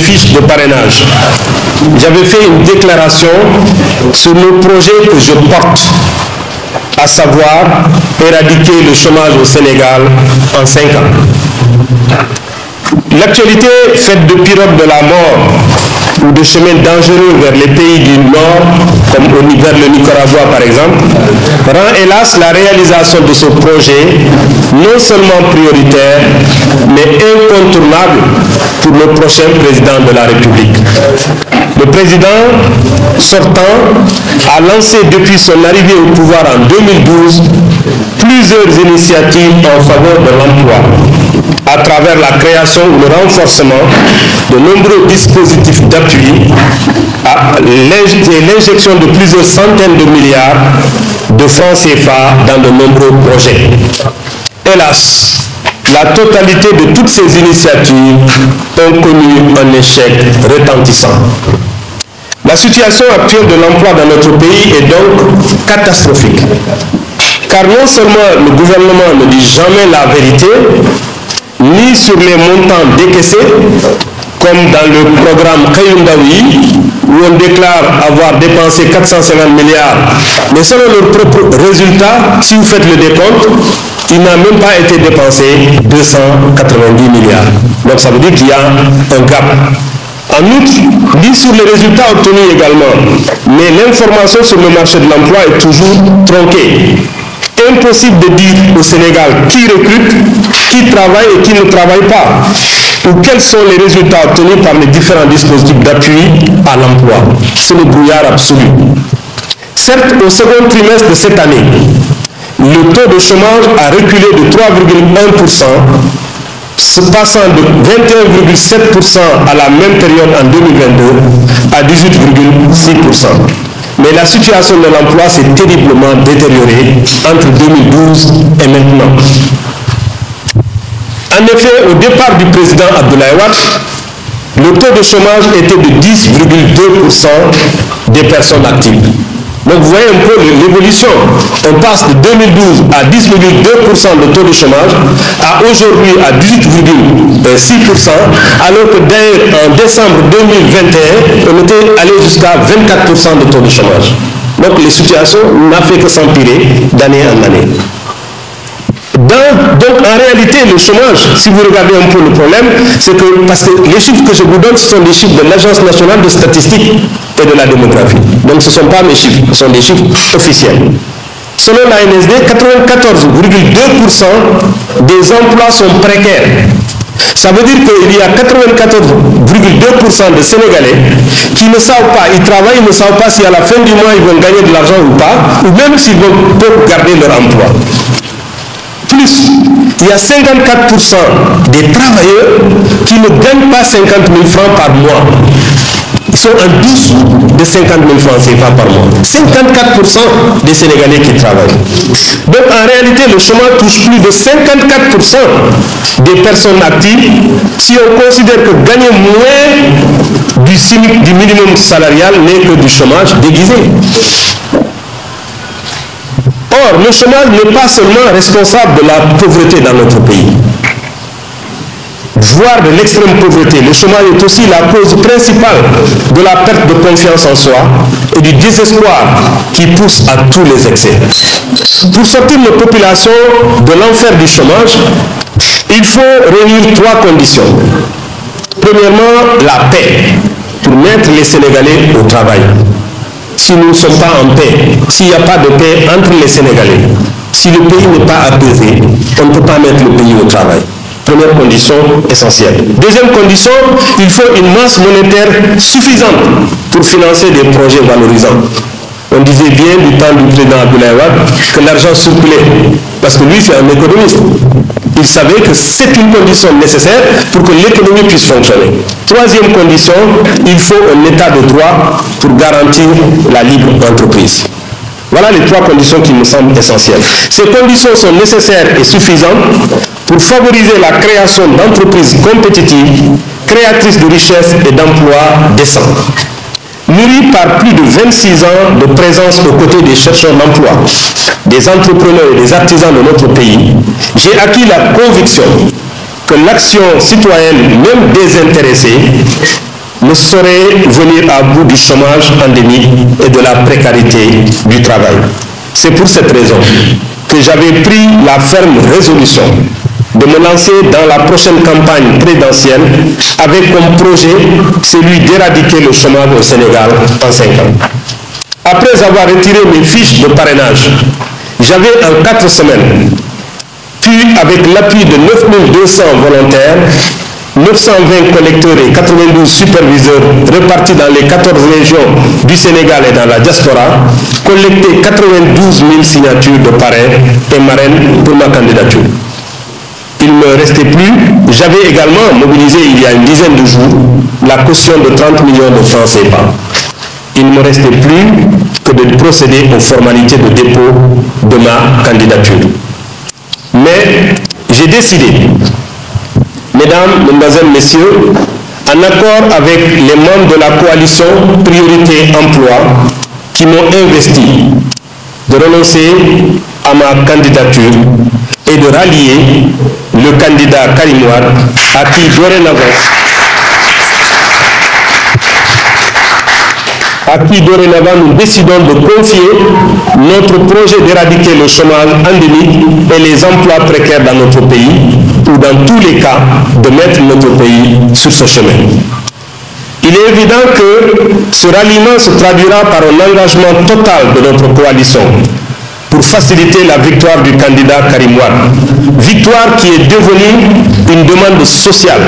fiches de parrainage, j'avais fait une déclaration sur le projet que je porte, à savoir éradiquer le chômage au Sénégal en 5 ans. L'actualité faite de pirogues de la mort ou de chemins dangereux vers les pays du Nord, comme vers le Nicaragua par exemple, rend hélas la réalisation de ce projet non seulement prioritaire, mais incontournable pour le prochain président de la République. Le président sortant a lancé depuis son arrivée au pouvoir en 2012 plusieurs initiatives en faveur de l'emploi, à travers la création ou le renforcement de nombreux dispositifs d'appui et l'injection de plusieurs centaines de milliards de francs CFA dans de nombreux projets. Hélas, la totalité de toutes ces initiatives ont connu un échec retentissant. La situation actuelle de l'emploi dans notre pays est donc catastrophique, car non seulement le gouvernement ne dit jamais la vérité, ni sur les montants décaissés, comme dans le programme Kayundawi, où on déclare avoir dépensé 450 milliards, mais selon leurs propres résultats, si vous faites le décompte, il n'a même pas été dépensé 290 milliards. Donc ça veut dire qu'il y a un gap. En outre, ni sur les résultats obtenus également, mais l'information sur le marché de l'emploi est toujours tronquée. Impossible de dire au Sénégal qui recrute, qui travaille et qui ne travaille pas, ou quels sont les résultats obtenus par les différents dispositifs d'appui à l'emploi. C'est le brouillard absolu. Certes, au second trimestre de cette année, le taux de chômage a reculé de 3,1%, se passant de 21,7% à la même période en 2022 à 18,6%. Mais la situation de l'emploi s'est terriblement détériorée entre 2012 et maintenant. En effet, au départ du président Abdoulaye Wade, le taux de chômage était de 10,2% des personnes actives. Donc vous voyez un peu l'évolution. On passe de 2012 à 10,2% de taux de chômage à aujourd'hui à 18,6%, alors que d'ailleurs en décembre 2021, on était allé jusqu'à 24% de taux de chômage. Donc les situations n'ont fait que s'empirer d'année en année. Donc en réalité, le chômage, si vous regardez un peu le problème, c'est que, parce que les chiffres que je vous donne, ce sont des chiffres de l'Agence nationale de statistique et de la démographie. Donc ce ne sont pas mes chiffres, ce sont des chiffres officiels. Selon l'ANSD, 94,2% des emplois sont précaires. Ça veut dire qu'il y a 94,2% de Sénégalais qui ne savent pas, ils travaillent, ils ne savent pas si à la fin du mois ils vont gagner de l'argent ou pas, ou même s'ils peuvent garder leur emploi. Plus, il y a 54% des travailleurs qui ne gagnent pas 50 000 francs par mois. Ils sont en dessous de 50 000 francs CFA par mois. 54% des Sénégalais qui travaillent. Donc en réalité, le chômage touche plus de 54% des personnes actives si on considère que gagner moins du minimum salarial n'est que du chômage déguisé. Or, le chômage n'est pas seulement responsable de la pauvreté dans notre pays, voire de l'extrême pauvreté. Le chômage est aussi la cause principale de la perte de confiance en soi et du désespoir qui pousse à tous les excès. Pour sortir nos populations de l'enfer du chômage, il faut réunir 3 conditions. Premièrement, la paix, pour mettre les Sénégalais au travail. Si nous ne sommes pas en paix, s'il n'y a pas de paix entre les Sénégalais, si le pays n'est pas apaisé, on ne peut pas mettre le pays au travail. Première condition essentielle. Deuxième condition, il faut une masse monétaire suffisante pour financer des projets valorisants. On disait bien du temps du président Abdoulaye Wade que l'argent circulait, parce que lui c'est un économiste. Il savait que c'est une condition nécessaire pour que l'économie puisse fonctionner. Troisième condition, il faut un état de droit pour garantir la libre entreprise. Voilà les 3 conditions qui me semblent essentielles. Ces conditions sont nécessaires et suffisantes pour favoriser la création d'entreprises compétitives, créatrices de richesses et d'emplois décents. Nourri par plus de 26 ans de présence aux côtés des chercheurs d'emploi, des entrepreneurs et des artisans de notre pays, j'ai acquis la conviction que l'action citoyenne, même désintéressée, ne saurait venir à bout du chômage endémique et de la précarité du travail. C'est pour cette raison que j'avais pris la ferme résolution de me lancer dans la prochaine campagne présidentielle avec comme projet celui d'éradiquer le chômage au Sénégal en 5 ans. Après avoir retiré mes fiches de parrainage, j'avais en 4 semaines pu, avec l'appui de 9200 volontaires, 920 collecteurs et 92 superviseurs répartis dans les 14 régions du Sénégal et dans la diaspora, collecter 92 000 signatures de parrains et marraines pour ma candidature. Il ne me restait plus, j'avais également mobilisé il y a une dizaine de jours la caution de 30 millions de francs CFA. Il ne me restait plus que de procéder aux formalités de dépôt de ma candidature. Mais j'ai décidé, mesdames, mesdemoiselles, messieurs, en accord avec les membres de la coalition Priorité Emploi qui m'ont investi, de renoncer à ma candidature et de rallier le candidat Karim Wade à qui dorénavant nous décidons de confier notre projet d'éradiquer le chômage endémique et les emplois précaires dans notre pays, ou dans tous les cas, de mettre notre pays sur ce chemin. Il est évident que ce ralliement se traduira par un engagement total de notre coalition pour faciliter la victoire du candidat Karim Wade. Victoire qui est devenue une demande sociale,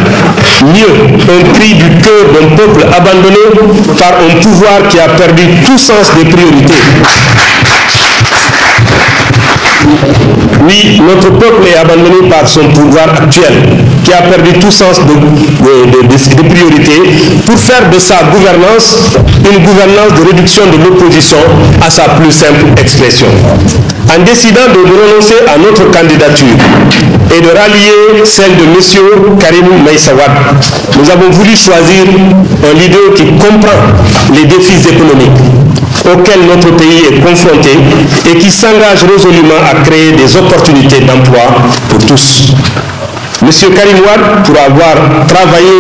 mieux, un cri du cœur d'un peuple abandonné par un pouvoir qui a perdu tout sens des priorités. Oui, notre peuple est abandonné par son pouvoir actuel, qui a perdu tout sens des priorités pour faire de sa gouvernance une gouvernance de réduction de l'opposition à sa plus simple expression. En décidant de renoncer à notre candidature et de rallier celle de M. Karim Meïssa Wade, nous avons voulu choisir un leader qui comprend les défis économiques auxquels notre pays est confronté et qui s'engage résolument à créer des opportunités d'emploi pour tous. M. Karim Wade, pour avoir travaillé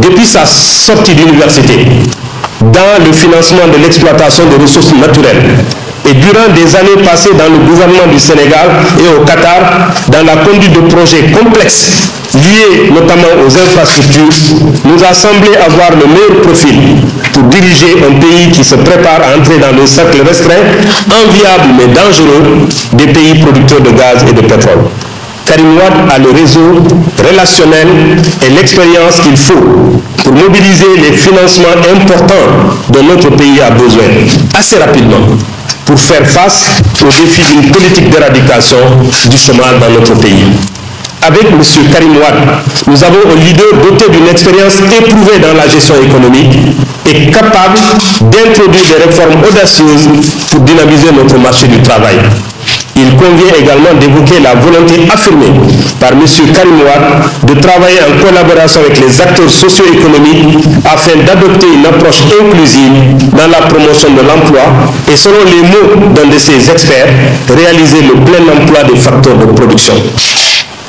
depuis sa sortie d'université dans le financement de l'exploitation des ressources naturelles et durant des années passées dans le gouvernement du Sénégal et au Qatar dans la conduite de projets complexes liés notamment aux infrastructures, nous a semblé avoir le meilleur profil pour diriger un pays qui se prépare à entrer dans le cercle restreint, enviable mais dangereux, des pays producteurs de gaz et de pétrole. Karim Wade a le réseau relationnel et l'expérience qu'il faut pour mobiliser les financements importants dont notre pays a besoin assez rapidement pour faire face aux défis d'une politique d'éradication du chômage dans notre pays. Avec M. Karim Wade, nous avons un leader doté d'une expérience éprouvée dans la gestion économique et capable d'introduire des réformes audacieuses pour dynamiser notre marché du travail. Il convient également d'évoquer la volonté affirmée par M. Karim Wade de travailler en collaboration avec les acteurs socio-économiques afin d'adopter une approche inclusive dans la promotion de l'emploi et, selon les mots d'un de ses experts, réaliser le plein emploi des facteurs de production.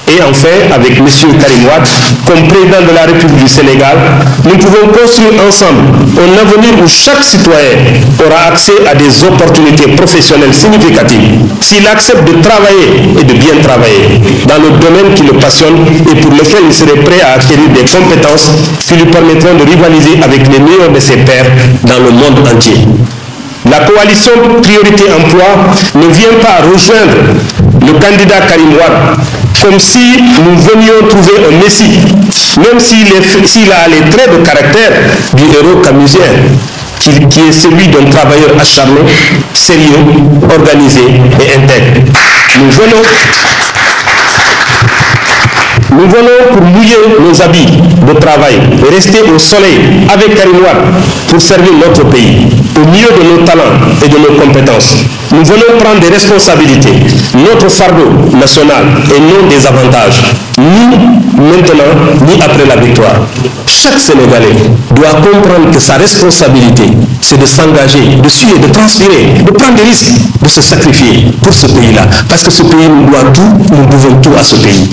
Et enfin, avec M. Karim Wade, comme président de la République du Sénégal, nous pouvons construire ensemble un avenir où chaque citoyen aura accès à des opportunités professionnelles significatives s'il accepte de travailler et de bien travailler dans le domaine qui le passionne et pour lequel il serait prêt à acquérir des compétences qui lui permettront de rivaliser avec les meilleurs de ses pairs dans le monde entier. La coalition Priorité Emploi ne vient pas rejoindre le candidat Karim Wade comme si nous venions trouver un messie, même s'il a les traits de caractère du héros camusien, qui est celui d'un travailleur acharné, sérieux, organisé et intègre. Nous venons pour mouiller nos habits de travail et rester au soleil avec Karim Wade pour servir notre pays, au milieu de nos talents et de nos compétences. Nous venons prendre des responsabilités, notre fardeau national et non des avantages, ni maintenant, ni après la victoire. Chaque Sénégalais doit comprendre que sa responsabilité, c'est de s'engager, de suer, de transpirer, de prendre des risques, de se sacrifier pour ce pays-là. Parce que ce pays nous doit tout, nous devons tout à ce pays.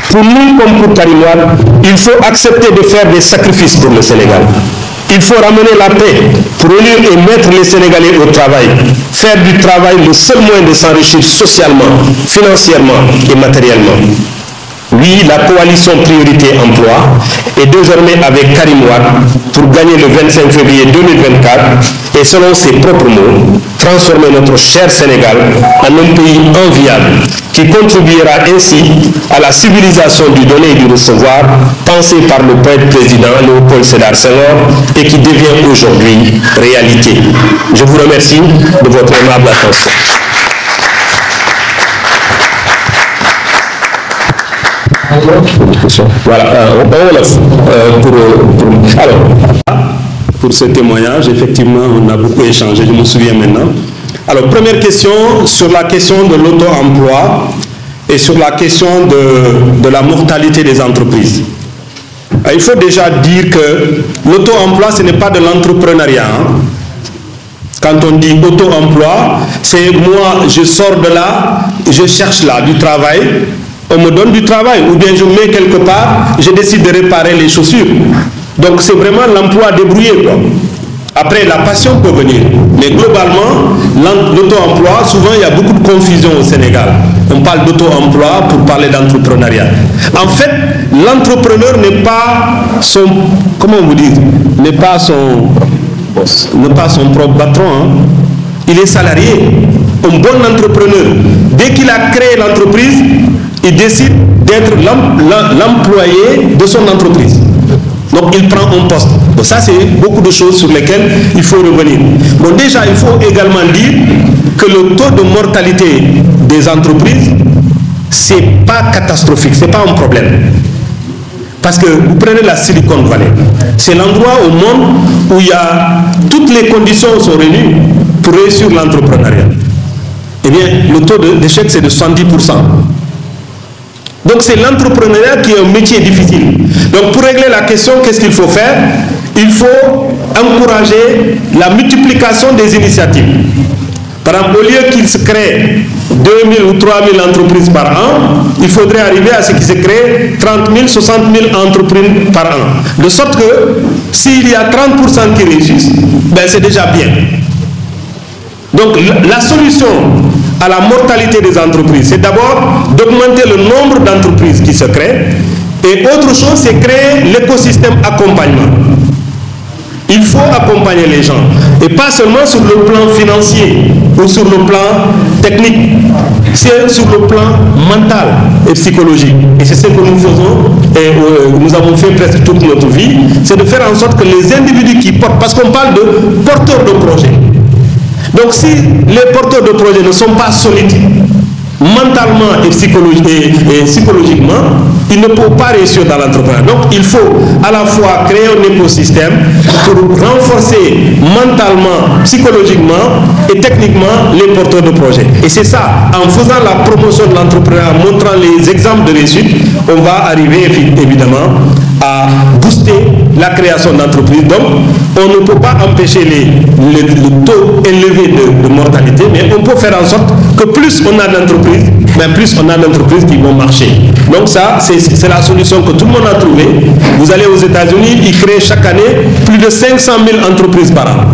Pour nous comme pour Karim Wade, il faut accepter de faire des sacrifices pour le Sénégal. Il faut ramener la paix pour élire et mettre les Sénégalais au travail. Faire du travail le seul moyen de s'enrichir socialement, financièrement et matériellement. Oui, la coalition Priorité Emploi est désormais avec Karim Wade pour gagner le 25 février 2024 et selon ses propres mots, transformer notre cher Sénégal en un pays enviable qui contribuera ainsi à la civilisation du donner et du recevoir pensé par le poète président Léopold Sédar Senghor et qui devient aujourd'hui réalité. Je vous remercie de votre aimable attention. Voilà, pour ce témoignage, effectivement, on a beaucoup échangé, je me souviens maintenant. Alors, première question, sur la question de l'auto-emploi et sur la question de la mortalité des entreprises. Il faut déjà dire que l'auto-emploi, ce n'est pas de l'entrepreneuriat. Quand on dit auto-emploi, c'est moi, je sors de là, je cherche là du travail, on me donne du travail, ou bien je mets quelque part, je décide de réparer les chaussures. Donc c'est vraiment l'emploi débrouillé, quoi. Après, la passion peut venir. Mais globalement, l'auto-emploi, souvent il y a beaucoup de confusion au Sénégal. On parle d'auto-emploi pour parler d'entrepreneuriat. En fait, l'entrepreneur n'est pas son, comment vous dire, n'est pas son propre patron. Hein. Il est salarié. Un bon entrepreneur, dès qu'il a créé l'entreprise, il décide d'être l'employé de son entreprise. Donc il prend un poste. Donc ça c'est beaucoup de choses sur lesquelles il faut revenir. Bon déjà il faut également dire que le taux de mortalité des entreprises, c'est pas catastrophique, c'est pas un problème. Parce que vous prenez la Silicon Valley, c'est l'endroit au monde où il y a toutes les conditions sont réunies pour réussir l'entrepreneuriat. Eh bien le taux d'échec c'est de 70%. Donc c'est l'entrepreneuriat qui est un métier difficile. Donc pour régler la question, qu'est-ce qu'il faut faire? Il faut encourager la multiplication des initiatives. Par exemple, au lieu qu'il se crée 2000 ou 3000 entreprises par an, il faudrait arriver à ce qu'il se crée 30 000, 60 000 entreprises par an. De sorte que s'il y a 30% qui réussissent, ben c'est déjà bien. Donc la solution à la mortalité des entreprises, c'est d'abord d'augmenter le nombre d'entreprises qui se créent. Et autre chose, c'est créer l'écosystème accompagnement. Il faut accompagner les gens. Et pas seulement sur le plan financier ou sur le plan technique. C'est sur le plan mental et psychologique. Et c'est ce que nous faisons et nous avons fait presque toute notre vie. C'est de faire en sorte que les individus qui portent, parce qu'on parle de porteurs de projets. Donc si les porteurs de projets ne sont pas solides mentalement et psychologiquement, ils ne peuvent pas réussir dans l'entrepreneuriat. Donc il faut à la fois créer un écosystème pour renforcer mentalement, psychologiquement et techniquement les porteurs de projets. Et c'est ça, en faisant la promotion de l'entrepreneuriat, en montrant les exemples de réussite, on va arriver évidemment à booster la création d'entreprises. Donc, on ne peut pas empêcher le taux élevé de mortalité, mais on peut faire en sorte que plus on a d'entreprises, mais plus on a d'entreprises qui vont marcher. Donc ça, c'est la solution que tout le monde a trouvée. Vous allez aux États-Unis, ils créent chaque année plus de 500 000 entreprises par an.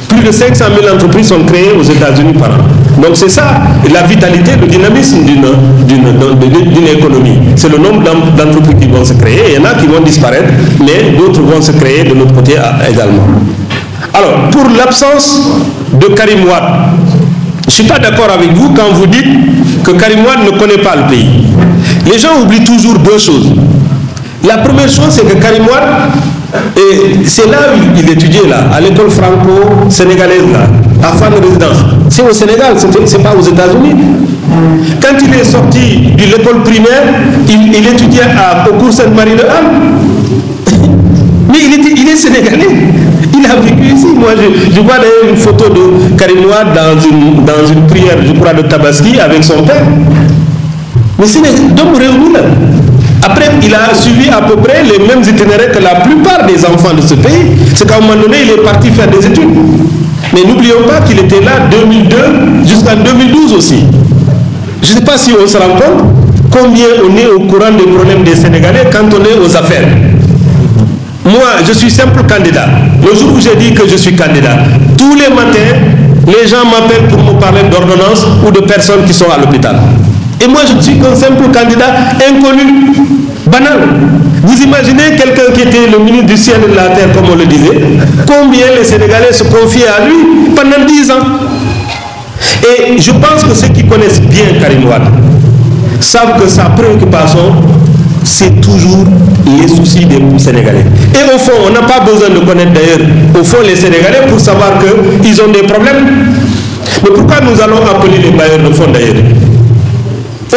Plus de 500 000 entreprises sont créées aux États-Unis par an. Donc c'est ça, la vitalité, le dynamisme d'une économie. C'est le nombre d'entreprises qui vont se créer. Il y en a qui vont disparaître, mais d'autres vont se créer de l'autre côté également. Alors, pour l'absence de Karim Wade, je ne suis pas d'accord avec vous quand vous dites que Karim Wade ne connaît pas le pays. Les gens oublient toujours deux choses. La première chose, c'est que Karim Wade, c'est là où il étudiait, là, à l'école franco-sénégalaise, là, à Fann Résidence. C'est au Sénégal, c'est pas aux États-Unis. Quand il est sorti de l'école primaire, il étudiait au cours Sainte-Marie de Anne. Mais il est sénégalais. Il a vécu ici. Moi, je vois d'ailleurs une photo de Karim Wade dans une prière, je crois, de Tabaski avec son père. Mais c'est donc réuni là. Après, il a suivi à peu près les mêmes itinéraires que la plupart des enfants de ce pays. C'est qu'à un moment donné, il est parti faire des études. Mais n'oublions pas qu'il était là 2002 jusqu'en 2012 aussi. Je ne sais pas si on se rend compte. combien on est au courant des problèmes des Sénégalais quand on est aux affaires. Moi, je suis simple candidat. Le jour où j'ai dit que je suis candidat, tous les matins, les gens m'appellent pour me parler d'ordonnances ou de personnes qui sont à l'hôpital. Et moi, je suis qu'un simple candidat inconnu, banal. Vous imaginez quelqu'un qui était le ministre du ciel et de la terre, comme on le disait, combien les Sénégalais se confiaient à lui pendant 10 ans. Et je pense que ceux qui connaissent bien Karim Wade savent que sa préoccupation, c'est toujours les soucis des Sénégalais. Et au fond, on n'a pas besoin de connaître d'ailleurs, au fond, les Sénégalais pour savoir qu'ils ont des problèmes. Mais pourquoi nous allons appeler les bailleurs de fonds d'ailleurs?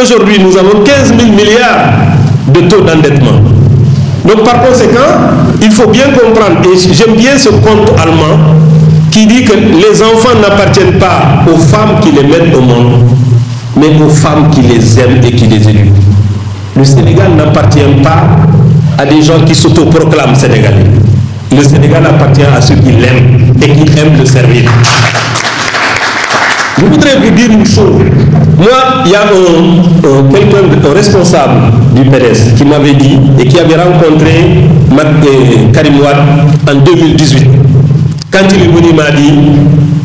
Aujourd'hui, nous avons 15 000 milliards de taux d'endettement. Donc par conséquent, il faut bien comprendre, et j'aime bien ce conte allemand qui dit que les enfants n'appartiennent pas aux femmes qui les mettent au monde, mais aux femmes qui les aiment et qui les éduquent. Le Sénégal n'appartient pas à des gens qui s'autoproclament sénégalais. Le Sénégal appartient à ceux qui l'aiment et qui aiment le servir. Je voudrais vous dire une chose. Moi, il y a un responsable du PDS qui m'avait dit et qui avait rencontré Karim Wade en 2018. Quand il est venu, il m'a dit,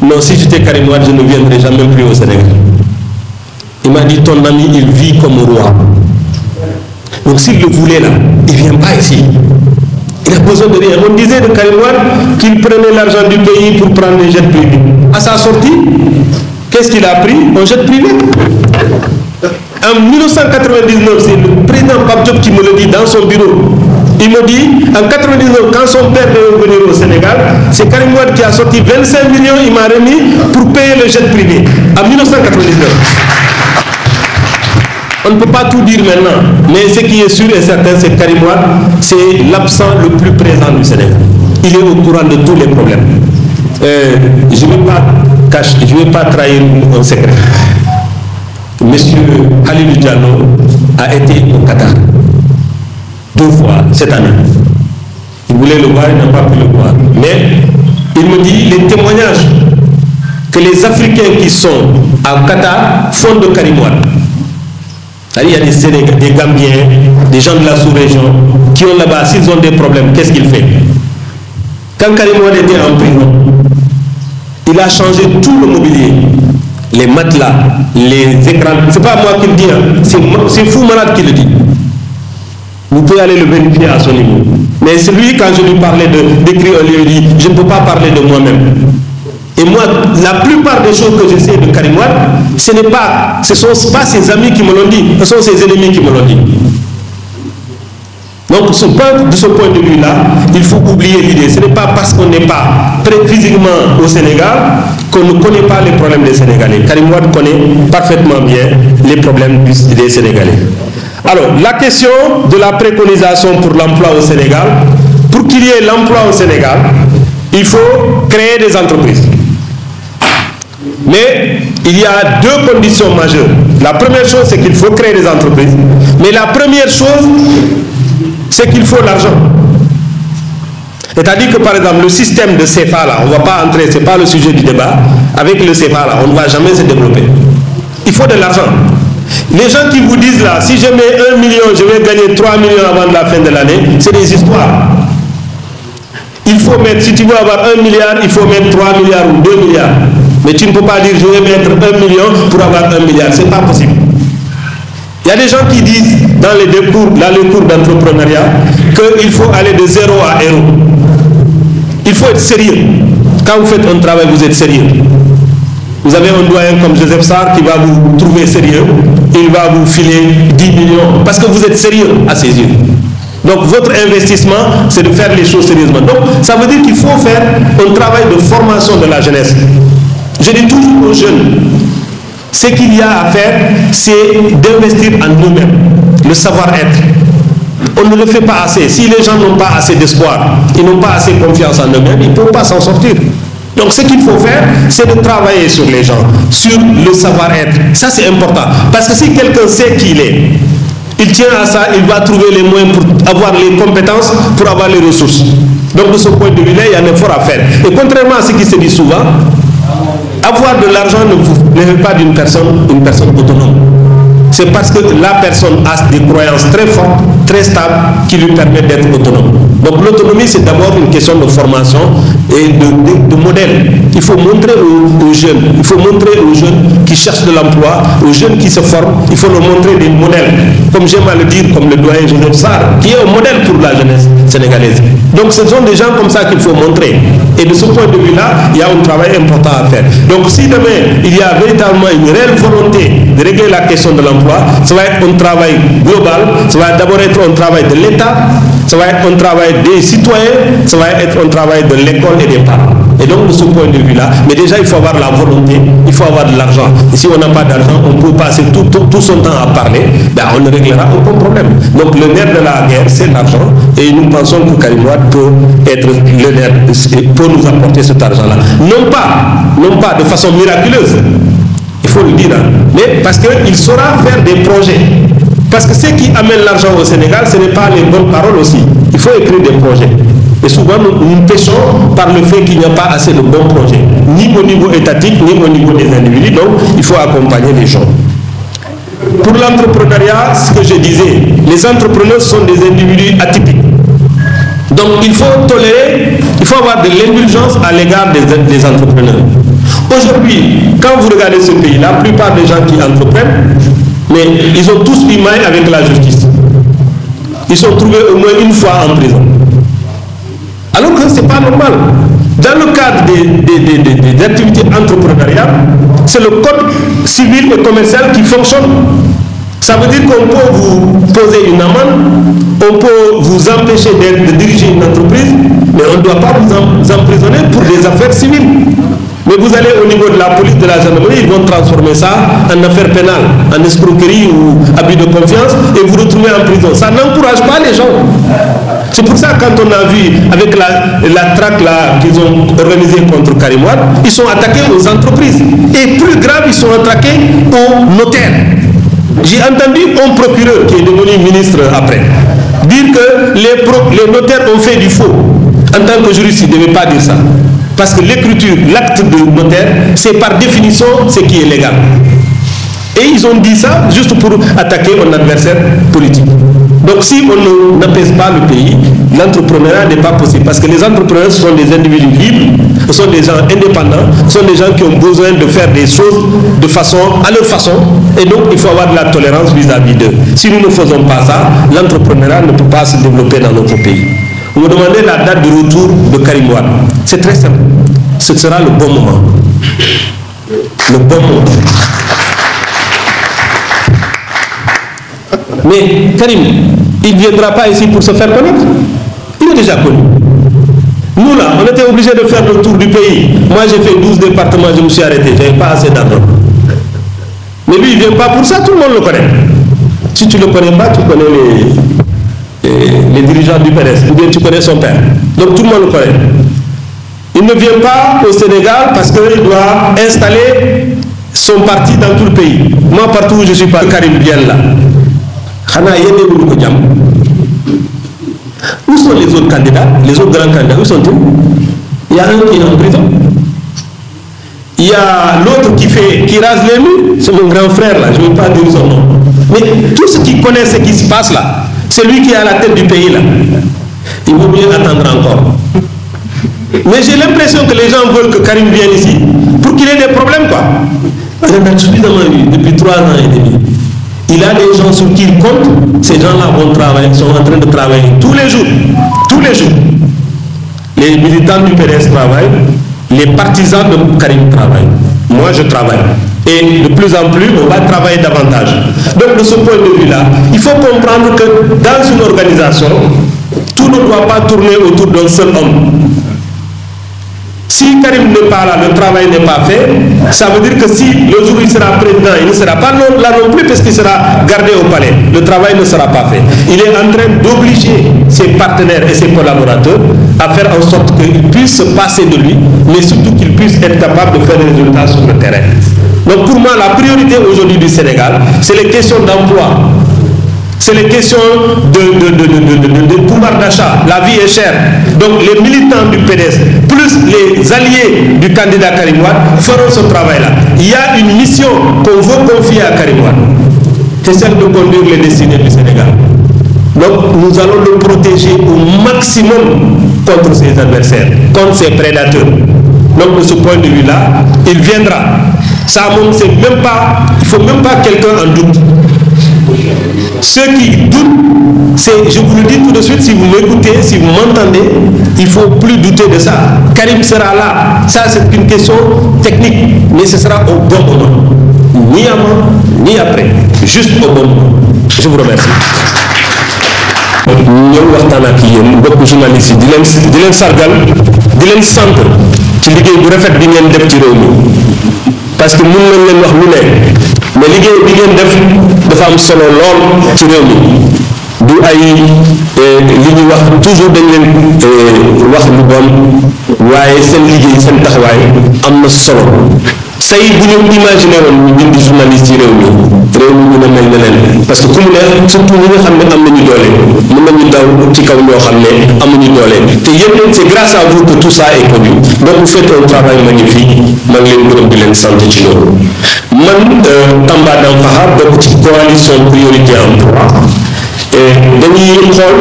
non, si j'étais Karim Wade, je ne viendrais jamais plus au Sénégal. Il m'a dit, ton ami, il vit comme roi. Donc s'il le voulait là, il ne vient pas ici. Il a besoin de rien. On disait de Karim Wade qu'il prenait l'argent du pays pour prendre des jets privés. À sa sortie, qu'est-ce qu'il a pris? Un jet privé. En 1999, c'est le président Pape Diop qui me le dit dans son bureau. Il me dit, en 1999, quand son père devait venir au Sénégal, c'est Karim Wade qui a sorti 25 millions, il m'a remis pour payer le jet privé. En 1999. On ne peut pas tout dire maintenant, mais ce qui est sûr et certain, c'est que Karim Wade, c'est l'absent le plus présent du Sénégal. Il est au courant de tous les problèmes. Je ne vais pas trahir un secret. Monsieur Halilou Diallo a été au Qatar 2 fois cette année. Il voulait le voir, il n'a pas pu le voir. Mais il me dit les témoignages que les Africains qui sont au Qatar font de Karim Wade. Il y a des Sénégalais, des Gambiens, des gens de la sous-région qui ont là-bas, s'ils ont des problèmes, qu'est-ce qu'il fait? Quand Karim Wade était en prison, il a changé tout le mobilier, les matelas, les écrans. C'est pas moi qui le dis, hein. C'est Fou Malade qui le dit. Vous pouvez aller le vérifier à son niveau. Mais c'est lui, quand je lui parlais d'écrire un livre, il dit, je ne peux pas parler de moi-même. Et moi, la plupart des choses que je sais de Karim Wade, ce ne sont pas ses amis qui me l'ont dit, ce sont ses ennemis qui me l'ont dit. Donc, de ce point de vue-là, il faut oublier l'idée. Ce n'est pas parce qu'on n'est pas prêt physiquement au Sénégal qu'on ne connaît pas les problèmes des Sénégalais. Karim Wade connaît parfaitement bien les problèmes des Sénégalais. Alors, la question de la préconisation pour l'emploi au Sénégal, pour qu'il y ait l'emploi au Sénégal, il faut créer des entreprises. Mais il y a 2 conditions majeures. La première chose, c'est qu'il faut créer des entreprises. Mais la première chose, c'est qu'il faut l'argent. C'est-à-dire que par exemple, le système de CFA là, on ne va pas entrer, ce n'est pas le sujet du débat, avec le CFA là, on ne va jamais se développer. Il faut de l'argent. Les gens qui vous disent là, si je mets 1 million, je vais gagner 3 millions avant la fin de l'année, c'est des histoires. Il faut mettre, si tu veux avoir 1 milliard, il faut mettre 3 milliards ou 2 milliards. Mais tu ne peux pas dire je vais mettre 1 million pour avoir 1 milliard. Ce n'est pas possible. Il y a des gens qui disent dans les cours d'entrepreneuriat qu'il faut aller de 0 à héros. Il faut être sérieux. Quand vous faites un travail, vous êtes sérieux. Vous avez un doyen comme Joseph Sarr qui va vous trouver sérieux. Il va vous filer 10 millions parce que vous êtes sérieux à ses yeux. Donc votre investissement, c'est de faire les choses sérieusement. Donc ça veut dire qu'il faut faire un travail de formation de la jeunesse. Je dis toujours aux jeunes, ce qu'il y a à faire, c'est d'investir en nous-mêmes, le savoir-être. On ne le fait pas assez. Si les gens n'ont pas assez d'espoir, ils n'ont pas assez confiance en eux-mêmes, ils ne peuvent pas s'en sortir. Donc ce qu'il faut faire, c'est de travailler sur les gens, sur le savoir-être. Ça c'est important. Parce que si quelqu'un sait qui il est, il tient à ça, il va trouver les moyens pour avoir les compétences, pour avoir les ressources. Donc de ce point de vue-là, il y a un effort à faire. Et contrairement à ce qui se dit souvent, avoir de l'argent ne fait pas d'une personne une personne autonome. c'est parce que la personne a des croyances très fortes, très stables, qui lui permettent d'être autonome. Donc l'autonomie, c'est d'abord une question de formation et de modèle. Il faut montrer aux jeunes, il faut montrer aux jeunes qui cherchent de l'emploi, aux jeunes qui se forment, il faut leur montrer des modèles. Comme j'aime à le dire, comme le doyen Joseph Sarr, qui est un modèle pour la jeunesse sénégalaise. Donc ce sont des gens comme ça qu'il faut montrer. Et de ce point de vue-là, il y a un travail important à faire. Donc si demain, il y a véritablement une réelle volonté de régler la question de l'emploi, ça va être un travail global, ça va d'abord être un travail de l'État, ça va être un travail des citoyens, ça va être un travail de l'école et des parents. Et donc de ce point de vue-là, mais déjà il faut avoir la volonté, il faut avoir de l'argent. Et si on n'a pas d'argent, on peut passer tout son temps à parler, ben on ne réglera aucun problème. Donc le nerf de la guerre, c'est l'argent. Et nous pensons que Karim Wade peut être le nerf, pour nous apporter cet argent-là. Non pas de façon miraculeuse, il faut le dire, hein, mais parce qu'il saura faire des projets. Parce que ce qui amène l'argent au Sénégal, ce n'est pas les bonnes paroles aussi. Il faut écrire des projets. Et souvent, nous pêchons par le fait qu'il n'y a pas assez de bons projets, ni au niveau étatique, ni au niveau des individus. Donc, il faut accompagner les gens. Pour l'entrepreneuriat, ce que je disais, les entrepreneurs sont des individus atypiques. Donc, il faut tolérer, il faut avoir de l'indulgence à l'égard des entrepreneurs. Aujourd'hui, quand vous regardez ce pays, la plupart des gens qui entreprennent, mais ils ont tous eu maille avec la justice. Ils sont trouvés au moins une fois en prison. Alors que ce n'est pas normal. Dans le cadre des activités entrepreneuriales, c'est le code civil et commercial qui fonctionne. Ça veut dire qu'on peut vous poser une amende, on peut vous empêcher de diriger une entreprise, mais on ne doit pas vous emprisonner pour des affaires civiles. Mais vous allez au niveau de la police, de la gendarmerie, ils vont transformer ça en affaire pénale, en escroquerie ou abus de confiance, et vous retrouvez en prison. Ça n'encourage pas les gens. C'est pour ça, quand on a vu avec la traque qu'ils ont organisée contre Karim Wade, ils sont attaqués aux entreprises. Et plus grave, ils sont attaqués aux notaires. J'ai entendu un procureur qui est devenu ministre après dire que les notaires ont fait du faux. En tant que juriste, il ne devait pas dire ça. Parce que l'écriture, l'acte de notaire, c'est par définition ce qui est légal. Et ils ont dit ça juste pour attaquer un adversaire politique. Donc si on n'apaise pas le pays, l'entrepreneuriat n'est pas possible. Parce que les entrepreneurs sont des individus libres, ce sont des gens indépendants, ce sont des gens qui ont besoin de faire des choses à leur façon. Et donc il faut avoir de la tolérance vis-à-vis d'eux. Si nous ne faisons pas ça, l'entrepreneuriat ne peut pas se développer dans notre pays. Vous me demandez la date de retour de Karim Wade. C'est très simple. Ce sera le bon moment. Le bon moment. Mais Karim, il ne viendra pas ici pour se faire connaître. Il est déjà connu. Nous là, on était obligés de faire le tour du pays. Moi j'ai fait 12 départements, je me suis arrêté. Je n'avais pas assez d'argent. Mais lui, il ne vient pas pour ça, tout le monde le connaît. Si tu ne le connais pas, tu connais les dirigeants du PDS, ou bien tu connais son père. Donc tout le monde le connaît. Il ne vient pas au Sénégal parce qu'il doit installer son parti dans tout le pays. Moi, partout où je suis pas, Karim vient là. Où sont les autres candidats, les autres grands candidats? Où sont-ils? Il y a un qui est en prison. Il y a l'autre qui rase les murs. C'est mon grand frère là, je ne vais pas dire son nom. Mais tous ceux qui connaissent ce qui se passe là, c'est lui qui est à la tête du pays là. Il vaut mieux attendre encore. Mais j'ai l'impression que les gens veulent que Karim vienne ici pour qu'il ait des problèmes quoi. On a suffisamment vu depuis 3 ans et demi. Il a des gens sur qui il compte. Ces gens-là vont travailler, sont en train de travailler tous les jours. Tous les jours. Les militants du PDS travaillent. Les partisans de Karim travaillent. Moi, je travaille. Et de plus en plus, on va travailler davantage. Donc, de ce point de vue-là, il faut comprendre que dans une organisation, tout ne doit pas tourner autour d'un seul homme. Si Karim n'est pas là, le travail n'est pas fait, ça veut dire que si le jour où il sera président, il ne sera pas là non plus parce qu'il sera gardé au palais. Le travail ne sera pas fait. Il est en train d'obliger ses partenaires et ses collaborateurs à faire en sorte qu'ils puissent se passer de lui, mais surtout qu'ils puissent être capables de faire des résultats sur le terrain. Donc pour moi, la priorité aujourd'hui du Sénégal, c'est les questions d'emploi. C'est les questions de pouvoir d'achat. La vie est chère. Donc les militants du PDS, plus les alliés du candidat Karim Wade, feront ce travail-là. Il y a une mission qu'on veut confier à Karim Wade. c'est celle de conduire les destinées du Sénégal. Donc nous allons le protéger au maximum contre ses adversaires, contre ses prédateurs. Donc de ce point de vue-là, il viendra. Ça, c'est même pas, il ne faut même pas quelqu'un en doute. Ceux qui doutent, je vous le dis tout de suite, si vous m'écoutez, si vous m'entendez, il ne faut plus douter de ça. Karim sera là. Ça, c'est une question technique, mais ce sera au bon moment. Ni avant, ni après. Juste au bon moment. Je vous remercie. ñëw waxtaan ak yéen mbokku journaliste yi di leen sargal di leen sant ci liggéey bu rafet bi ngeen def ci réew mi parce que mun nañ leen wax lu ne mais liggéey bi ngeen def dafa am solo lool ci réew mi du ay li ñuy wax toujours dañ leen wax lu bon waaye seen liggéey seen taxawaay am na solo say bu ñu imaginer woon ñu bind journaliste ci réew mi ñu ne mel neneen parce que ku mu ne surtout ñi nga xam ne am nañu doole mën nañu daw ci kaw ñoo xam ne amuñu doole te yéen c'est grâce à vous que tout ça est connu donc vous faites un travail magnifique maa ngi leen gërëm di leen sant ci loolu man Tamba Dampakha bokk ci coalition priorité emploi dañuy xool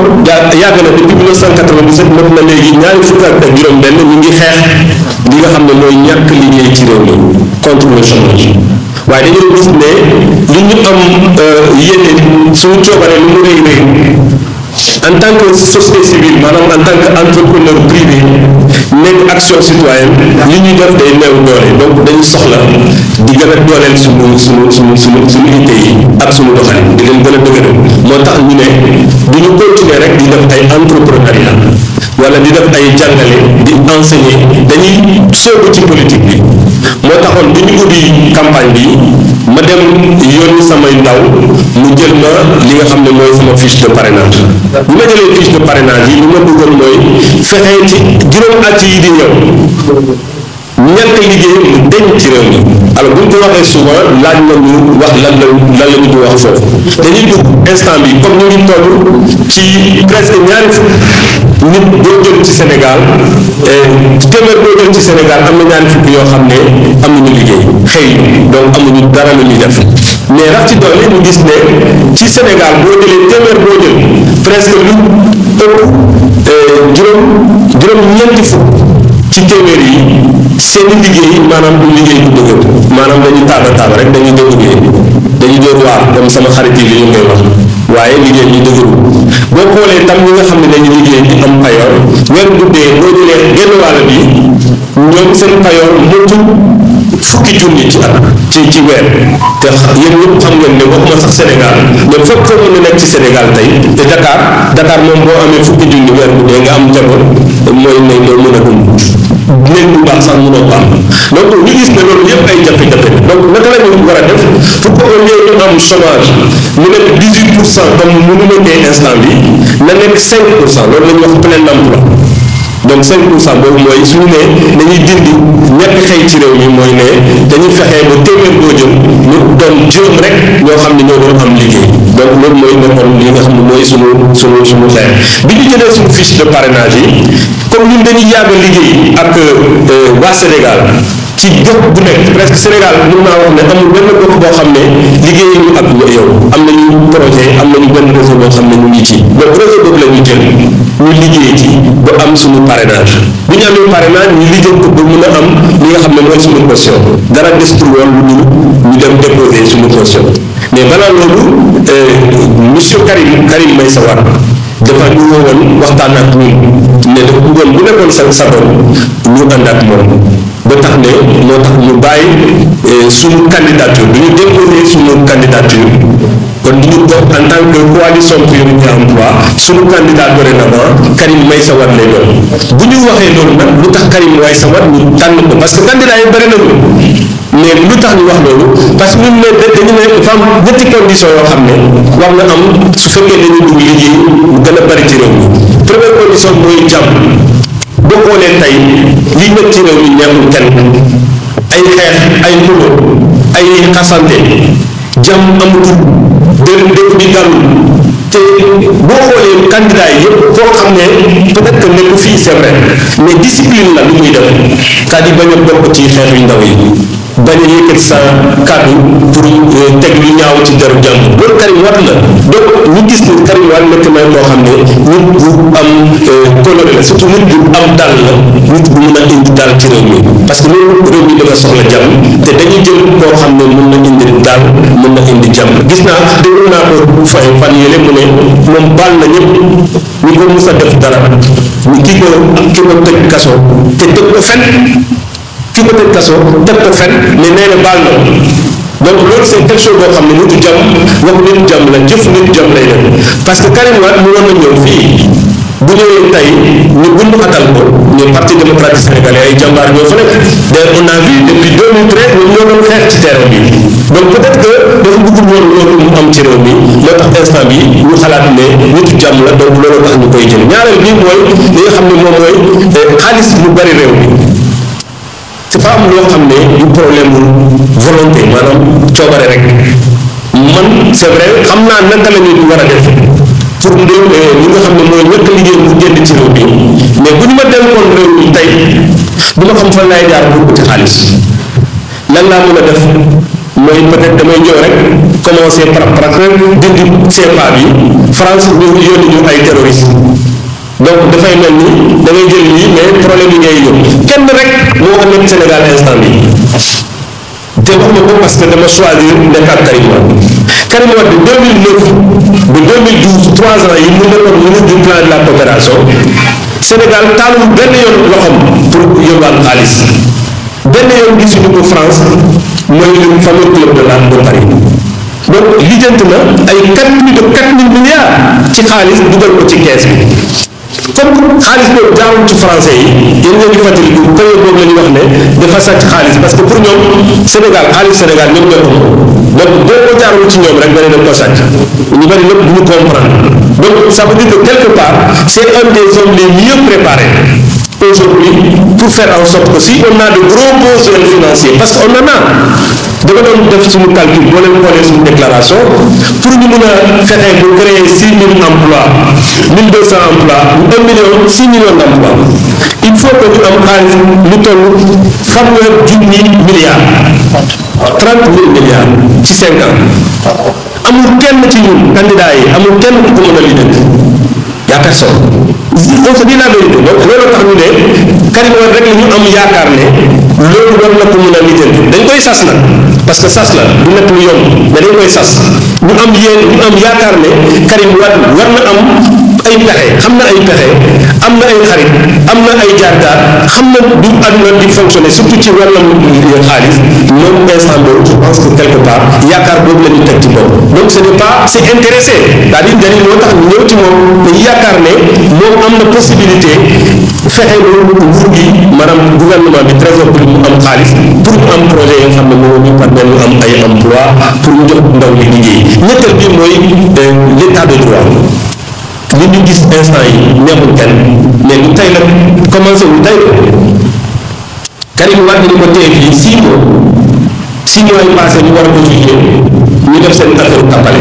yàgg na depuis 1997 mot na léegi ñaari fukk ak juróom-benn ñu ngi xeex li nga xam ne mooy ñàkk liggéey ci réew mi contre le chômage waaye dañoo gis ne li ñu am yéene suñu coobare lu mu rëy rëy en tant que société civile maanaam en tant que entrepreneur privé nekk action citoyenne li ñuy def day néew doole donc dañu soxla di gën a dooleel suñu itte yi ak suñu doxalin di leen gën a dëgëral moo tax ñu ne du ñu continuer rek di def ay entrepreneuriat wala di def ay jàngale di enseigner dañuy sóobu ci politique bi moo taxoon bi ñu ubbi campagne bi ma dem yónni samay ndaw mu jël ma li nga xam ne mooy sama fiche de parrainage bi ma jëlee fiche de parrainage yi li ma bëggoon mooy fexee ci juróom at yi di ñëw ñàkk liggéey mu deñ ci réew mi alors bu ñu ko waxee souvent laaj na ñu wax lan la ñu di wax foofu dañuy dugg instant bi comme ñu ngi toll ci presque ñaari fukk nit boo jël ci Sénégal téeméer boo jël ci Sénégal am na ñaari fukk yoo xam ne amuñu liggéey xëy donc amuñu dara lu ñuy def mais rax ci doole ñu gis ne ci Sénégal boo jëlee téeméer boo jël presque lu ëpp juróom-ñeenti fukk ci téeméer yi seen liggéey maanaam du liggéey bu dëgër maanaam dañuy taaba rek dañuy dëgëree dañuy door waar comme sama xarit yi li ñu koy wax waaye liggéey ñu dëgëru boo xoolee tam ñi nga xam ne dañuy liggéey di am payoor weer bu dee boo jëlee genn wàll bi ñoom seen payoor motul fukki junni ci at ci weer te yéen ñëpp xam ngeen ne waxuma sax Sénégal mais fépp foo mën a nekk ci Sénégal tey te Dakar moom boo amee fukki junni weer bu dee nga am njaboot mooy ne doo mën a dund néeg bu baax sax mënoo ko am donc ñu gis ne loolu yëpp ay jafe-jafe donc naka la ñu war a def pour que au lieu ñu am chômage mu nekk 18% comme mu nekkee instant bi na nekk 5% loolu la ñuy wax plein emploi donc 5% boobu mooy suñu ne dañuy dindi ñàkk xëy ci réew mi mooy ne dañuy fexee ba téeméer boo jël ñu doon juróom rek ñoo xam ne ñoo doon am liggéey donc loolu mooy nekkoon li nga xam ne mooy suñu xeex bi ñu jëlee suñu fiche de parrainage yi comme ñun dañuy yàgg liggéey ak waa Sénégal ci gox bu nekk presque Sénégal mën naa wax ne amul benn gox boo xam ne liggéey ñu ak yow am nañu projet am nañu benn réseau boo xam ne ñu ngi ci donc réseau boobu la ñu jël ñu liggéey ci ba am suñu parrainage bu ñu amee parrainage ñu liggéey ko ba mën a am li nga xam ne mooy suñu caution dara desul woon lu ñu dem déposer suñu caution mais balaa loolu monsieur Karim Meïssa Wade dafa ñu woon waxtaan ak ñun ne dafa bëggoon bu nekkoon sa doom ñu ànd ak moom ba tax ne moo tax ñu bàyyi suñu candidature du ñu déposer suñu candidature kon du ñu bokk en tant que coalition priorité emploi suñu candidat dorénavant Karim Meïssa Wade lay doon bu ñu waxee loolu nag lu tax Karim Meïssa Wade ñu tànn ko parce que candidat yi bëri nañu mais lu tax ñu wax loolu parce que ñun dañu ne dafa am ñetti condition yoo xam ne war na am su fekkee dañu dugg liggéey mu gën a bëri ci réew mi première condition mooy jàmm boo xoolee tey li nekk ci réew mi neexul kenn ay xeex ay xuloo ay xasante jàmm amatul dëkk bi dalul te boo xoolee candidat yi yëpp foo xam ne peut-être que nekk fii c'est vrai mais discipline la lu muy def c'est-à-dire bañ a bokk ci xeex yu ndaw yi bañ a yëkkati sa kàddu pour teg lu ñaaw ci deru jàmm loolu Karim Wade la donc ñu gis ni Karim Wade nekk na koo xam ne nit bu am coloré la surtout nit bu am dal la nit bu mun a indi dal ci réew mi parce que loolu réew mi dafa soxla jàmm te dañuy jël koo xam ne mun na indi dal mun na indi jàmm gis naa déglu naa ko fan yële mu ne moom baal na ñëpp ñu ko mus a def dara ki ko tëj kaso te tëj ko fen ki ko tëj kaso tëj ko fen mais nee na baal na donc loolu c'est quelque chose boo xam ne nitu jàmm waxu nitu jàmm la jëf nitu jàmm lay def parce que Karim Wade mu war na ñëw fii bu ñëwee tey ñu bundu xatal ko ñu parti démocratique sénégalais ay jàmbaar ñoo fa nekk d'ailleurs on a vu depuis 2013 ñoom ñoo doon xeex ci terrain bi donc peut-être que dafa bëggul woon loolu mu am ci réew mi loo tax instant bi ñu xalaat ne nitu jàmm la donc loolu tax ñu koy jël ñaareel bi mooy li nga xam ne moom mooy xaalis bu bari réew mi dafa am loo xam ne du problème volonté maanaam coobare rek man c'est vrai xam naa naka la ñuy war a def pour li nga xam ne mooy ñëkk liggéey bu génn ci réew mi mais bu ñu ma dénkoon réew mi tey du ma xam fan laay jaar pour uti xaalis lan laa mën a def mooy peut-être damay ñëw rek commencer par dindi CFA bi France ñu yónni ñu ay terroristes donc dafay mel ni da ngay jël lii mais problème yi ngay yóbbu kenn rek moo xam ne Sénégal instant bi te wax ma ko parce que dama choisir nekkaat Karim Wade de 2009 ba 2012 3 ans yi mu nekkoon ministre du plan de la coopération Sénégal taalul benn yoon loxom pour yóbbaal xaalis benn yoon gisuñu ko France mooy le fameux club de Paris donc lijjanti na ay plus de 4 000 milliards ci xaalis dugal ko ci kees bi comme xaalis boobu jaarul ci français yi yéen ngeen di fàttaliku période boobu la ñu wax ne dafa sàcc xaalis parce que pour ñoom Sénégal xaalis Sénégal ñoom ñoo ko donc boo ko jaarul ci ñoom rek nga ne dañ ko sàcc ñu bari lépp du ñu comprendre donc ça veut dire que quelque part c'est un des hommes les mieux préparés aujourd'hui pour faire en sorte que si on a de gros besoins financiers parce que on en a dafa doon def suñu calcul boo leen xoolee suñu déclaration pour ñu mën a fexe bu créer 6 000 emplois 1200 emplois 1 million 6 millions d'emplois il faut que ñu am xaalis lu toll fanweer junni milliards 30 000 milliards ci 5 ans amul kenn ci ñun candidat yi amul kenn ku ko mën a lijjanti y a personne on se dit la vérité donc loolu tax ñu ne Karim Wade rek la ñu am yaakaar ne loolu war na ko mën a lijjanti dañ koy sas nag parce que sas la du nekk lu yomb mais dañ koy sas ñu am yaakaar ne Karim Wade war na am ay pexe xam na ay pexe am na ay xarit am na ay jaar-jaar xam na du àdduna di fonctionner surtout ci wàllum xaalis moom instant boobu je pense que quelque part yaakaar boobu la ñu teg ci bopp donc ce n'est pas c'est intéressé c'est-à-dire njëriñ moo tax ñu ñëw ci moom dañu yaakaar ne moom am na possibilité fexe loolu nguur gi maanaam gouvernement bi trésor public mu am xaalis pour ñu am projet yoo xam ne moom ñu permettre ñu am ay emploi pour ñu jox ndaw ñi liggéey ñetteel bi mooy l'état de droit li ñu gis instant yi neexul kenn mais lu tey nag commencé wu tey Karim Wade ñu ko téye fii 6 mois 6 mois yi passé ñu war a ko jugé ñu def seen affaire tappale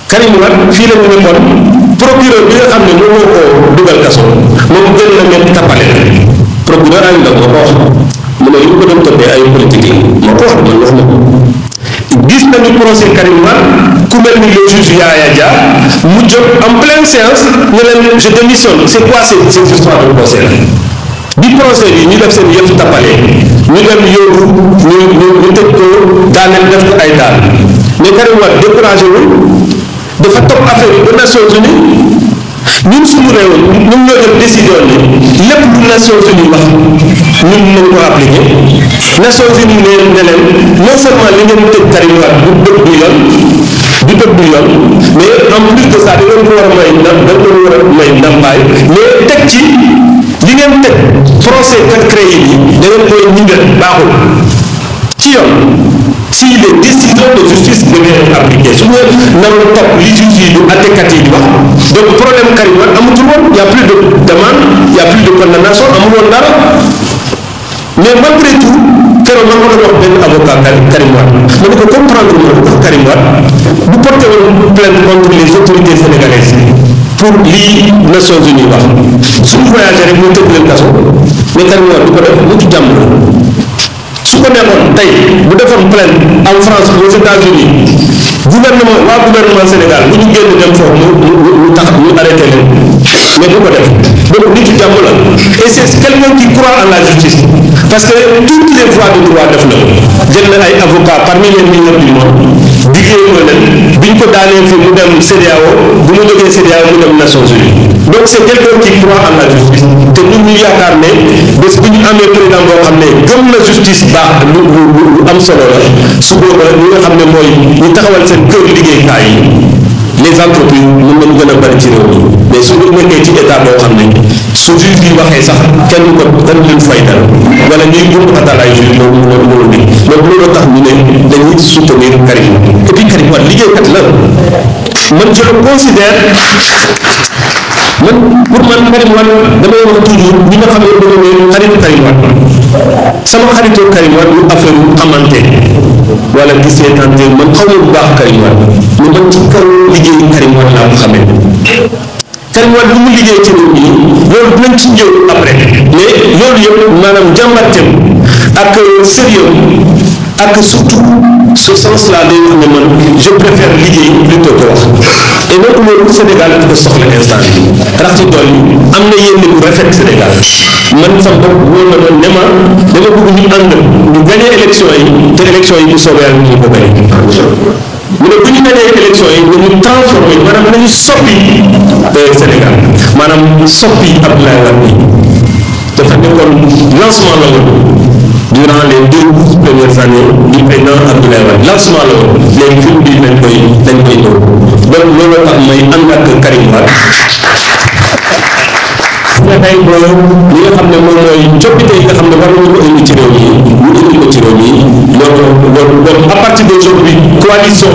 Karim Wade fii la ñu nekkoon procureur bi nga xam ne moom moo ko dugal kaso moom gën na nekk tappale procureur ay ndaw ma ko wax mu ne li ñu ko doon toppee ay politique la ma ko wax man wax na ko gis nañu procès Karim Wade ku mel ni le juge Yaya Dia mu jóg en pleine séance ne leen je démissionne c'est quoi cette histoire de procès là bi procès bi ñu def seen yëf tappale ñu dem yóbbu ñu tëj ko daaneel def ko ay daal mais Karim Wade découragé wul dafa topp affaire yi ba Nations Unies ñun suñu réew ñun ñoo def décision ni lépp lu Nations Unies wax ñun nañ ko appliqué Nations Unies ne leen non seulement li ngeen tëj Karim Wade du dëgg du yoon mais en plus de ça da ngeen ko war a may ndàmpaay mais teg ci li ngeen teg procès kat créé yi da ngeen koy ñingal baaxul ci yoon si les décisions de justice devaient être appliquées su ñu naroon topp li juge yi du àttekat yi di wax donc problème Karim Wade amatul woon y a plus de demande y a plus de condamnation amul woon dara mais malgré tout keroog man ma doon wax benn avocat Karim Wade ma ne ko comprendre ma ko Karim Wade bu porté woon plainte contre les autorités sénégalaises pour lii Nations Unies wax suñu voyagé rek ñu tëj leen kaso mais Karim Wade du ko def mu ci jàmm neexoon tey bu defoon plainte en France aux États-Unis gouvernement Sénégal bu ñu génn dem foofu mu tax ñu arrêté leen mais bu ko def donc nit ci jàmm la et c'est quelqu'un qui croit en la justice parce que toutes les voies de droit def na jël na ay avocats parmi les meilleurs du monde liggéey ko leen biñ ko daanee fi mu dem CEDEAO bu mu jógee CEDEAO mu dem Nations Unies donc c'est quelqu'un qui croit en la justice te ñun ñu yaakaar ne bés bu ñu amee président boo xam ne gëm na justice baax lu am solo la su boobaa ñi nga xam ne mooy ñu taxawal seen kër liggéeykaay yi les entreprises mën nañu gën a bari ci réew mi mais su ñu nekkee ci état boo xam ne su juge bi waxee sax kenn leen fay dara wala ñuy gëm xatal ay juge loolu mënul nekk donc loolu tax ñu ne dañuy soutenir Karim et puis Karim Wade liggéeykat la man je le considère pour man Karim Wade damay wax toujours ñi nga xam ne dañoo xaritu Karim Wade sama xaritoo Karim Wade lu affaire xamante wala gisee tante man xaw ma bu baax Karim Wade mais man ci kaw liggéeyu Karim Wade laa ko xamee Karim Wade lu mu liggéey ci réew mi loolu dinañ ci ñëw après mais loolu yëpp maanaam jàmbarteem ak sérieux ak surtout ce sens là day wax ne man je préfère liggéey plutôt que wax et donc loolu Sénégal daf ko soxla instant bi rax ci dool yi am na yenn bu rafet Sénégal man sa bopp wóor na ma ne ma dama bëgg ñu ànd ñu gagné élection yi te élection yi bu soobee yàlla ñu ko gagné mu ne bu ñu gagné élection yi ñu transformé maanaam nañu soppi Sénégal maanaam soppi Abdoulaye Wade dafa nekkoon lancement la woon durant les 2 premières années du président Abdoulaye Wade lancement la woon léegi film bi dañ koy ñëw donc loolu tax may ànd ak Karim Wade fexey ba li nga xam ne moom mooy coppite yi nga xam ne war nañu ko indi ci réew mi ñu indi ko ci réew mi loolu à partir d'aujourd'hui coalition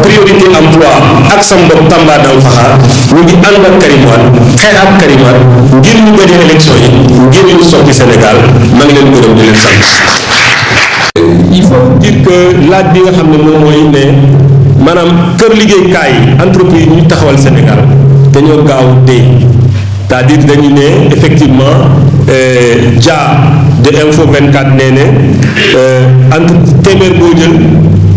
priorité emploi ak sa mbokk Tamba Dang Fakha ñu ngi ànd ak Karim Wade xeex ak Karim Wade ngir ñu gagné élection yi ngir ñu soppi Sénégal maa ngi leen gërëm di leen sant. Il faut dire que laaj bi nga xam ne moom mooy ne maanaam kër liggéeykaay entreprise ñu taxawal Sénégal dañoo gaaw dee. C'est-à-dire dañu ne effectivement Dia de Info 24 nee ne entre téeméer boo jël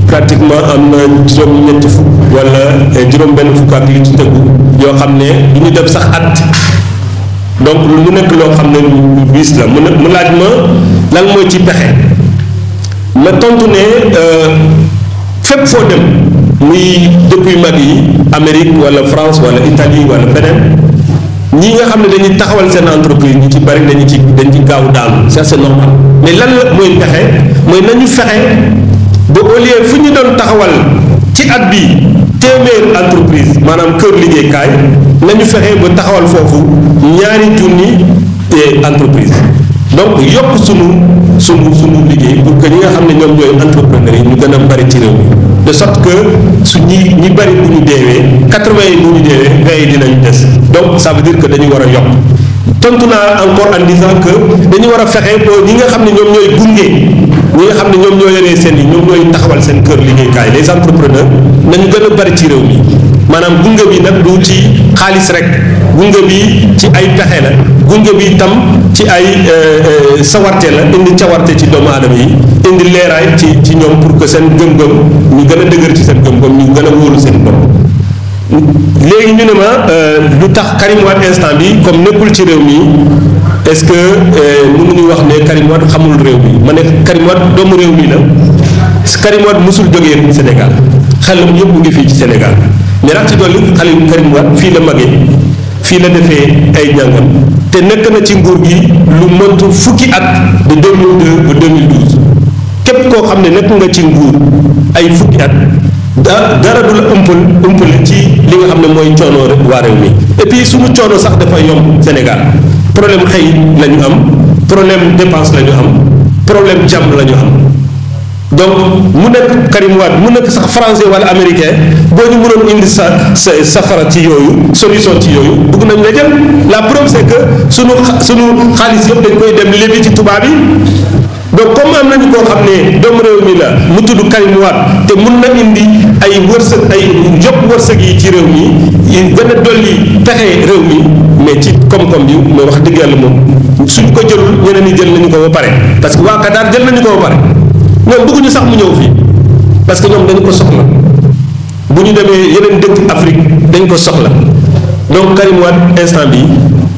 pratiquement am na juróom-ñetti fukk wala juróom-benn fukk ak li ci tëggu yoo xam ne du ñu def sax at donc mu nekk loo xam ne lu bis la mu laaj ma lan mooy ci pexe ma tontu ne fépp foo dem muy dëkk yu mag yi Amérique wala France wala Italie wala feneen ñi nga xam ne dañuy taxawal seen entreprise ñi ci bari dañ ci gaaw daanu ça c'est normal mais lan la mooy pexe mooy nañu fexe ba au lieu fu ñu doon taxawal ci at bi téeméer entreprise maanaam kër liggéeykaay nañu fexe ba taxawal foofu 2 junni entreprise donc yokk sunu liggéey pour que ñi nga xam ne ñoom ñooy entrepreneurs yi ñu gën a bari ci réew mi de sorte que su ñi bari bu ñu deewee 80 yi bu ñu deewee 20 yi dinañ des donc ça veut dire que dañu war a yokk tontu naa encore en disant que dañu war a fexe ba ñi nga xam ne ñoom ñooy gunge ñi nga xam ne ñoom ñoo yoree seen yi ñoom ñooy taxawal seen kër liggéeykaay les entrepreneurs nañu gën a bari ci réew mi maanaam gunge bi nag du ci xaalis rek gunge bi ci ay pexe la gunge bi itam ci ay sawarte la indi cawarte ci doomu aadama yi indi leeraay ci ñoom pour que seen gëm-gëm ñu gën a dëgër ci seen gëm-gëm ñu gën a wóolu seen bopp léegi ñu ne ma lu tax Karim Wade instant bi comme nekkul ci réew mi est-ce que mënuñu wax ne Karim Wade xamul réew mi ma ne Karim Wade doomu réew mi la Karim Wade mosul jógee Sénégal xelam yëpp mu ngi fii ci Sénégal mais rax ci dolli xale Karim Wade fii la magee fii la defee ay njàngam te nekk na ci nguur gi lu mot fukki at de 2002 ba 2012 képp koo xam ne nekk nga ci nguur ay fukki at dara du la ëmpale ci li nga xam ne mooy coono waa réew mi et puis suñu coono sax dafa yomb Sénégal problème xëy la ñu am problème dépense la ñu am problème jàmm la ñu am donc mu nekk Karim Wade mu nekk sax français wala américain boo ñu mënoon indi safara ci yooyu solution ci yooyu bëgg nañ la jël la preuve c'est que sunu xaalis yëpp dañ koy dem lebi ci tubaab yi donc comme am nañu koo xam ne doomu réew mi la mu tudd Karim Wade te mun na indi ay wërsëg ay yokk wërsëg yi ci réew mi gën a dolli pexe réew mi mais ci koom-koom bi mais wax dëgg yàlla moom suñ ko jëlul ñeneen ñi jël nañu ko ba pare parce que waa Qatar jël nañu ko ba pare ñoom bëgguñu sax mu ñëw fii parce que ñoom dañ ko soxla bu ñu demee yeneen dëkk Afrique dañ ko soxla donc Karim Wade instant bi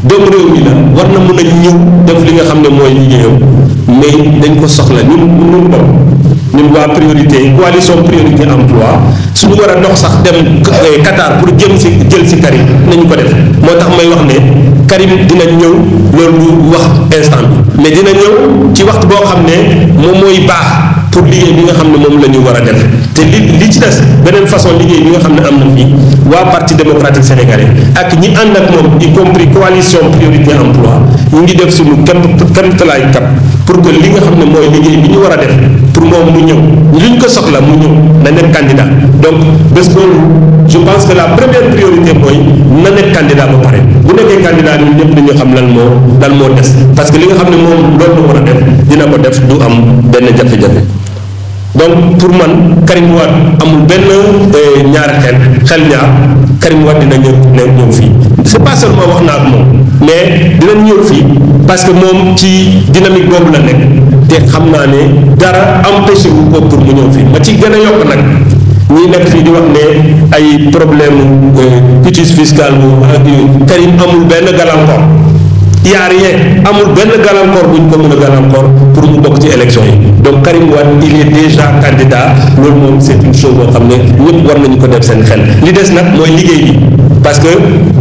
doomu réew mi la war na mën a ñëw def li nga xam ne mooy liggéeyam mais dañ ko soxla ñun waa priorité coalition priorité emploi suñu war a dox sax dem Qatar pour jël si Karim nañu ko def moo tax may wax ne Karim dina ñëw loolu lu wax instant bi mais dina ñëw ci waxtu boo xam ne moom mooy baax pour liggéey bi nga xam ne moom la ñu war a def te li ci des beneen façon liggéey bi nga xam ne am na fii waa parti démocratique sénégalais ak ñi ànd ak moom y compris coalition priorité emploi ñu ngi def suñu kéemtalaay kat pour que li nga xam ne mooy liggéey bi ñu war a def pour moom mu ñëw li ñu ko soxla mu ñëw na nekk candidat donc bés boobu je pense que la première priorité mooy na nekk candidat ba pare bu nekkee candidat ñun ñëpp dañu xam lan moo des parce que li nga xam ne moom loolu la war a def dina ko def du am benn jafe-jafe. donc pour man Karim Wade amul benn ñaari xel ñaar Karim Wade dina ñëw fii c'est pas seulement wax naa ak moom mais dinañ ñëw fii parce que moom ci dynamique boobu la nekk te xam naa ne dara empêché wu ko pour mu ñëw fii ma ci gën a yokk nag ñi nekk fii di wax ne ay problème quitus fiscal bu ak Karim amul benn gàllankoor y a rien amul benn gàllankoor bu ñu ko mën a gàllankoor pour mu bokk ci élection yi donc Karim Wade il est déjà candidat loolu moom c'est une chose boo xam ne ñëpp war nañu ko def seen xel li des nag mooy liggéey bi parce que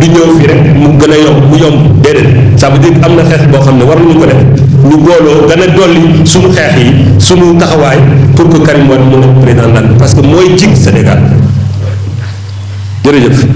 du ñëw fii rek mu gën a yomb déedéet ça veut dire am na xeex boo xam ne war nañu ko def ñu booloo gën a dolli suñu xeex yi suñu taxawaay pour que Karim Wade mën a président parce que mooy jig Sénégal jërëjëf.